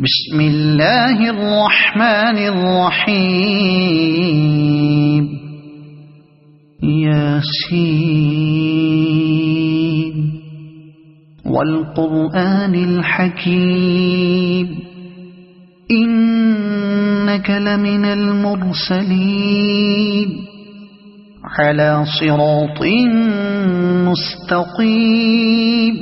بسم الله الرحمن الرحيم ياسين والقرآن الحكيم إنك لمن المرسلين على صراط مستقيم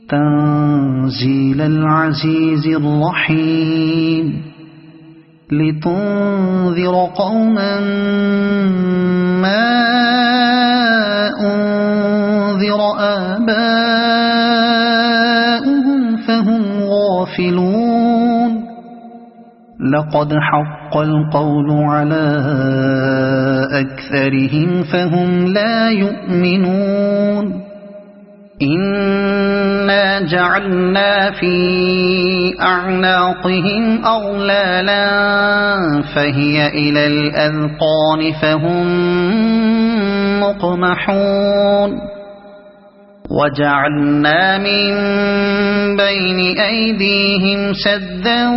تنزيل العزيز الرحيم لتنذر قوما ما أنذر آباؤهم فهم غافلون لقد حق القول على أكثرهم فهم لا يؤمنون إنا جعلنا في أعناقهم أغلالا فهي إلى الأذقان فهم مقمحون وجعلنا من بين أيديهم سدا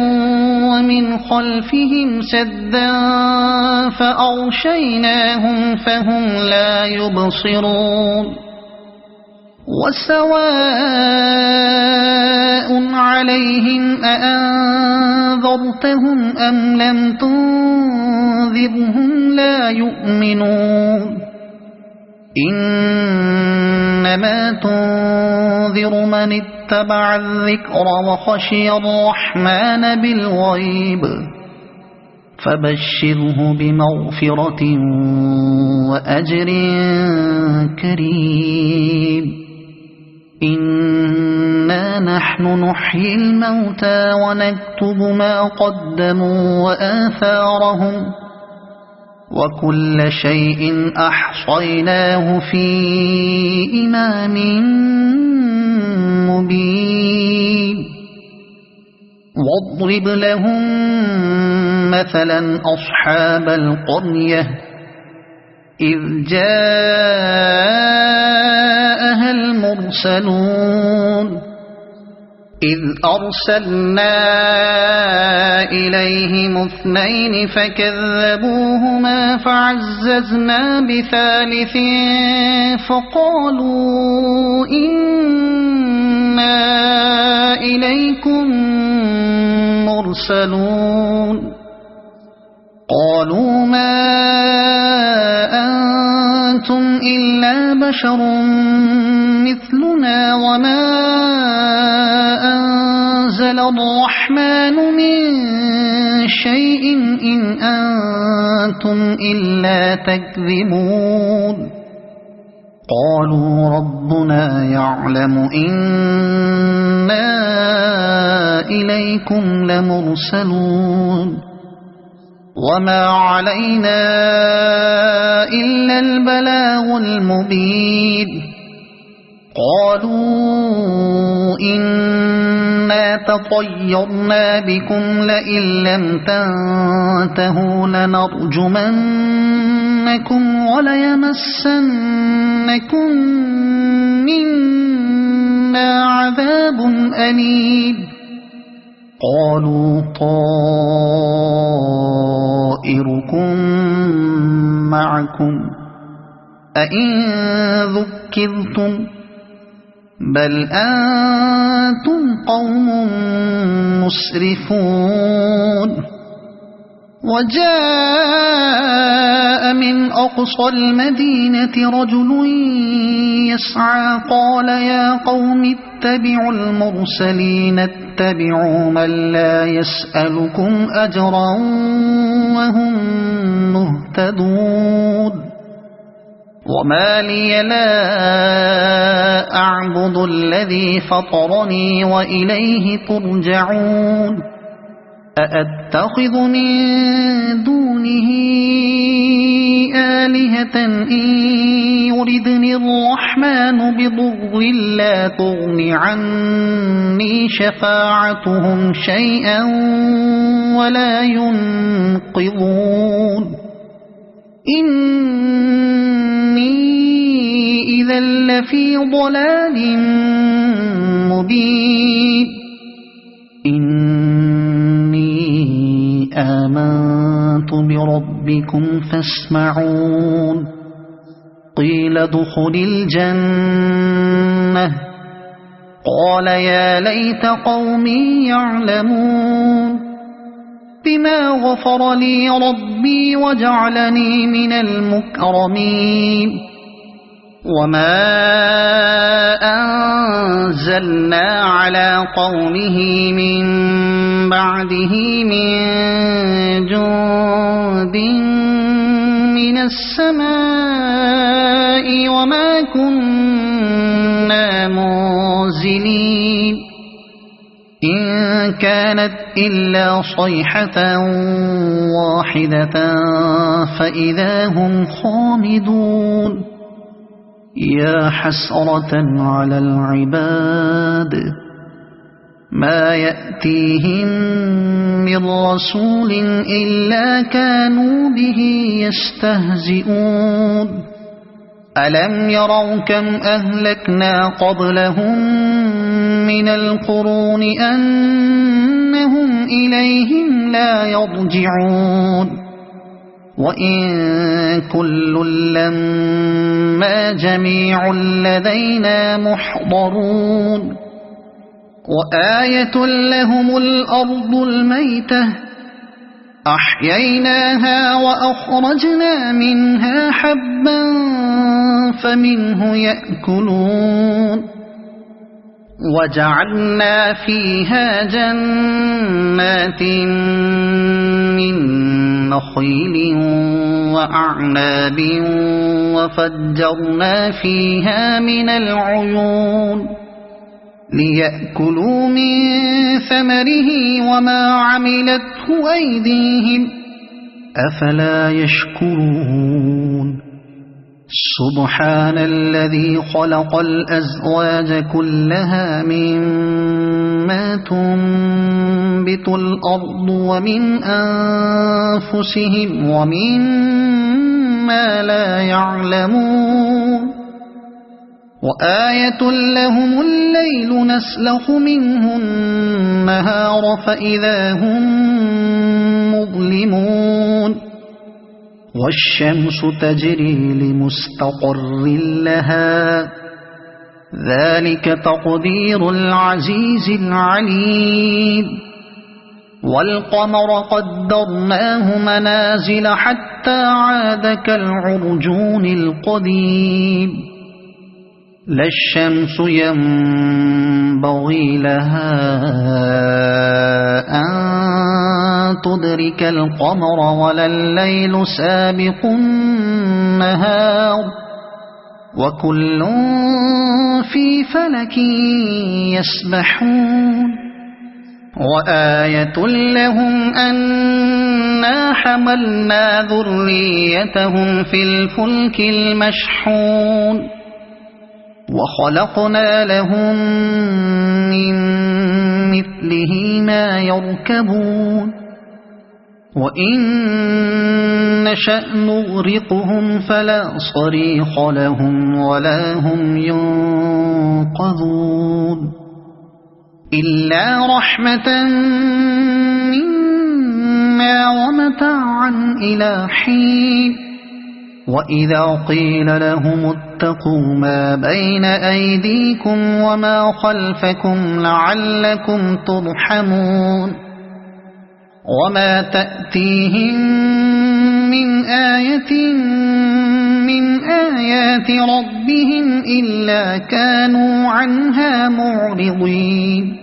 ومن خلفهم سدا فأغشيناهم فهم لا يبصرون وسواء عليهم أأنذرتهم أم لم تنذرهم لا يؤمنون إنما تنذر من اتبع الذكر وخشي الرحمن بالغيب فبشره بمغفرة وأجر كريم إنا نحن نحيي الموتى ونكتب ما قدموا وآثارهم وكل شيء أحصيناه في إمام مبين واضرب لهم مثلا أصحاب القرية إذ جاءها المرسلون إذ أرسلنا إليهم اثنين فكذبوهما فعززنا بثالث فقالوا إنا إليكم مرسلون قالوا ما أنتم إلا بشر مثلنا وما أنزل الرحمن من شيء إن أنتم إلا تكذبون قالوا ربنا يعلم إنا إليكم لمرسلون وما علينا إلا البلاغ المبين قالوا إنا تطيرنا بكم لئن لم تنتهوا لنرجمنكم وليمسنكم منا عذاب أليم قالوا طائركم معكم أئن ذكرتم بل أنتم قوم مسرفون وجاء من أقصى المدينة رجل يسعى قال يا قوم اتبعوا المرسلين اتبعوا من لا يسألكم أجرا وهم مهتدون وما لي لا أعبد الذي فطرني وإليه ترجعون أأتخذ من دونه آلهة إن يردني الرحمن بضر لا تغن عني شفاعتهم شيئا ولا ينقذون إني إذا لفي ضلال مبين إني آمنت بربكم فاسمعون قيل ادخل الجنة قال يا ليت قومي يعلمون بما غفر لي ربي وجعلني من المكرمين وما أنزلنا على قومه من بعده من جند من السماء وما كنا منزلين إن كانت إلا صيحة واحدة فإذا هم خامدون يا حسرة على العباد ما يأتيهم من رسول إلا كانوا به يستهزئون ألم يروا كم أهلكنا قبلهم من القرون أنهم إليهم لا يرجعون وإن كل لما جميع لدينا محضرون وآية لهم الأرض الميتة أحييناها وأخرجنا منها حبا فمنه يأكلون وجعلنا فيها جنات من نخيل وأعناب وفجرنا فيها من العيون ليأكلوا من ثمره وما عملته أيديهم أفلا يشكرون سبحان الذي خلق الأزواج كلها مما تنبت الأرض ومن أنفسهم ومما لا يعلمون وآية لهم الليل نسلخ منه النهار فإذا هم مظلمون والشمس تجري لمستقر لها ذلك تقدير العزيز العليم والقمر قدرناه منازل حتى عاد كالعرجون القديم لا الشمس ينبغي لها أن تدرك القمر ولا الليل سابق النهار وكل في فلك يسبحون وآية لهم أنا حملنا ذريتهم في الفلك المشحون وخلقنا لهم من مثله ما يركبون وإن نشأ نغرقهم فلا صريخ لهم ولا هم ينقذون إلا رحمة منا ومتاعا إلى حين وإذا قيل لهم اتقوا ما بين أيديكم وما خلفكم لعلكم ترحمون وما تأتيهم من آية من آيات ربهم إلا كانوا عنها معرضين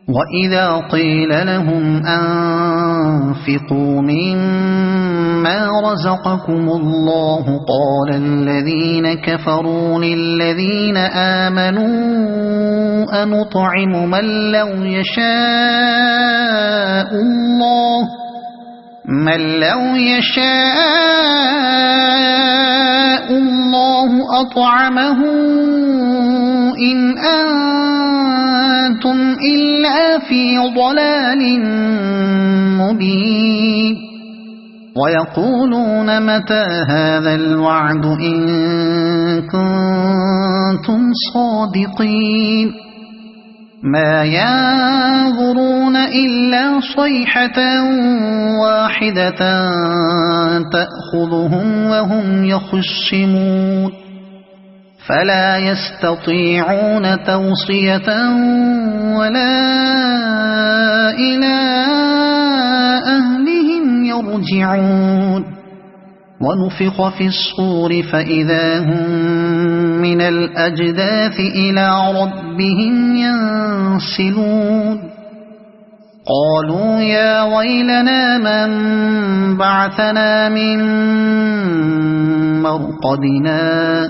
وإذا قيل لهم أنفقوا مما رزقكم الله قال الذين كفروا للذين آمنوا أنطعم من لو يشاء الله أطعمه إن أنتم إلا في ضلال مبين ويقولون متى هذا الوعد إن كنتم صادقين ما ينظرون إلا صيحة واحدة تأخذهم وهم يخصمون فلا يستطيعون توصية ولا إلى أهلهم يرجعون ونفخ في الصور فإذا هم من الأجداث إلى ربهم ينسلون قالوا يا ويلنا من بعثنا من مرقدنا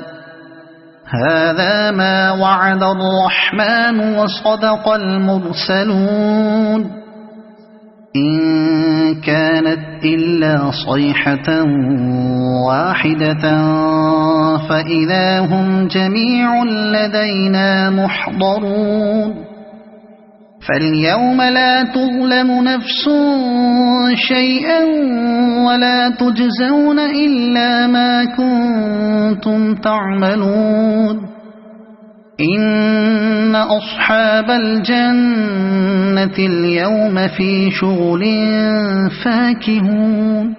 هذا ما وعد الرحمن وصدق المرسلون إن كانت إلا صيحة واحدة فإذا هم جميع لدينا محضرون فاليوم لا تظلم نفس شيئا ولا تجزون إلا ما كنتم تعملون إن أصحاب الجنة اليوم في شغل فاكهون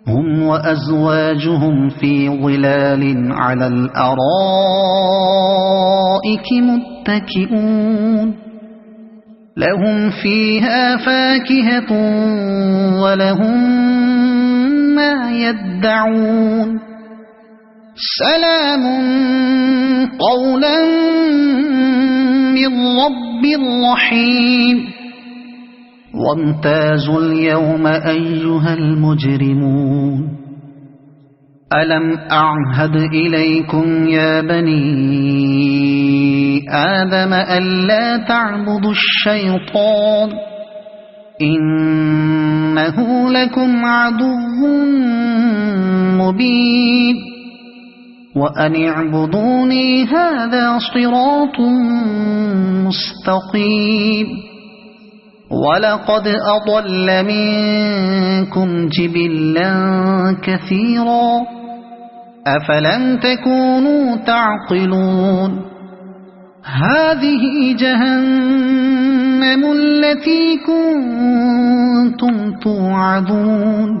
هم وأزواجهم في ظلال على الأرائك متكئون لهم فيها فاكهة ولهم ما يدعون سلام قولا من رب رحيم وامتازوا اليوم أيها المجرمون ألم أعهد إليكم يا بني آدم ألا تعبدوا الشيطان إنه لكم عدو مبين وأن اعبدوني هذا صراط مستقيم ولقد أضل منكم جبلا كثيرا أفلم تكونوا تعقلون هذه جهنم التي كنتم توعدون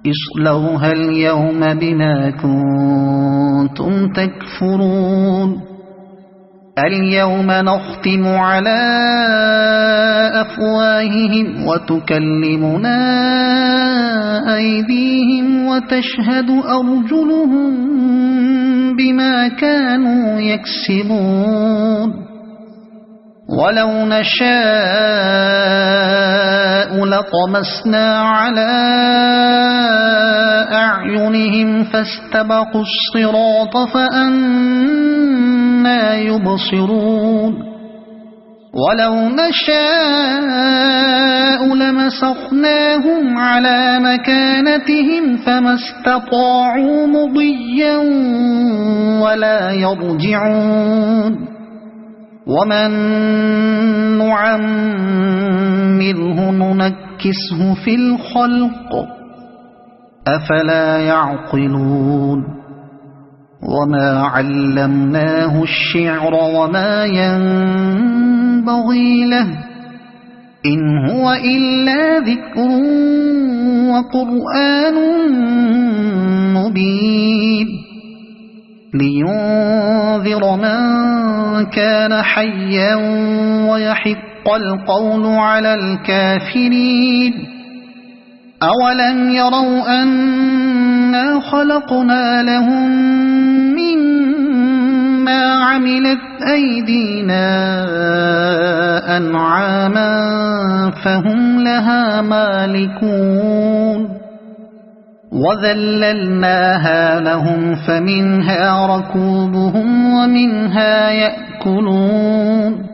اصلوها اليوم بما كنتم تكفرون اليوم نختم على أفواههم وتكلمنا أيديهم وتشهد أرجلهم بما كانوا يكسبون ولو نشاء لطمسنا على أعينهم فاستبقوا الصراط فأنى يبصرون ولو نشاء لمسخناهم على مكانتهم فما استطاعوا مضيا ولا يرجعون ومن نعمره ننكسه في الخلق أفلا يعقلون وما علمناه الشعر وما ينبغي له إن هو إلا ذكر وقرآن مبين لينذر من كان حيا ويحق القول على الكافرين أولم يروا أنا خلقنا لهم مما عملت أيدينا أنعاما فهم لها مالكون وذللناها لهم فمنها ركوبهم ومنها يأكلون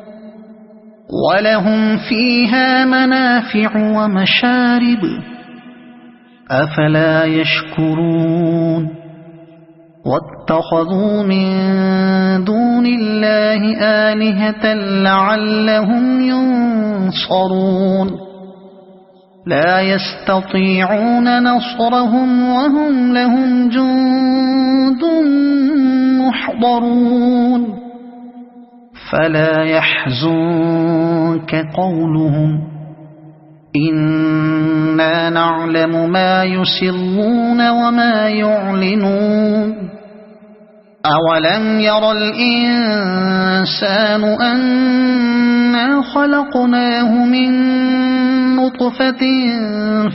ولهم فيها منافع ومشارب أفلا يشكرون واتخذوا من دون الله آلهة لعلهم ينصرون لا يستطيعون نصرهم وهم لهم جند محضرون فلا يحزنك قولهم إنا نعلم ما يسرون وما يعلنون أولم ير الإنسان أنا خلقناه من نطفة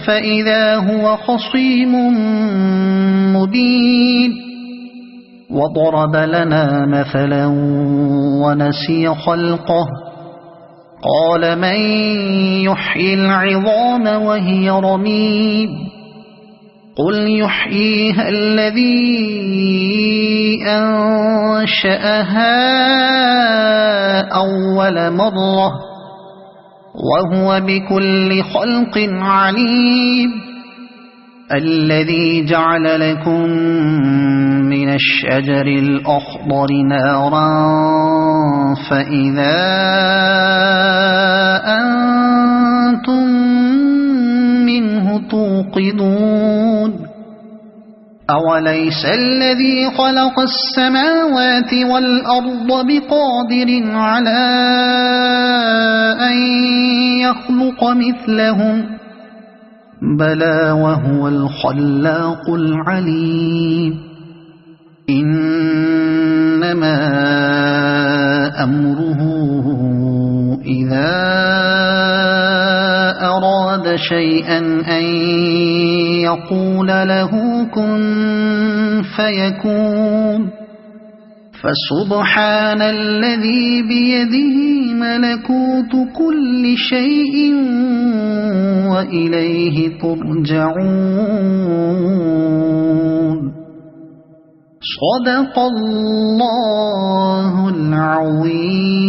فإذا هو خصيم مبين وضرب لنا مثلا ونسي خلقه قال من يحيي العظام وهي رميم قل يحييها الذي أنشأها أول مرة وهو بكل خلق عليم الذي جعل لكم من الشجر الأخضر نارا فإذا أنتم منه توقدون أوليس الذي خلق السماوات والأرض بقادر على أن يخلق مثلهم بلى وهو الخلاق العليم إنما أمره إذا أراد شيئا أن يقول له كن فيكون فسبحان الذي بيده ملكوت كل شيء وإليه ترجعون صدق الله العظيم.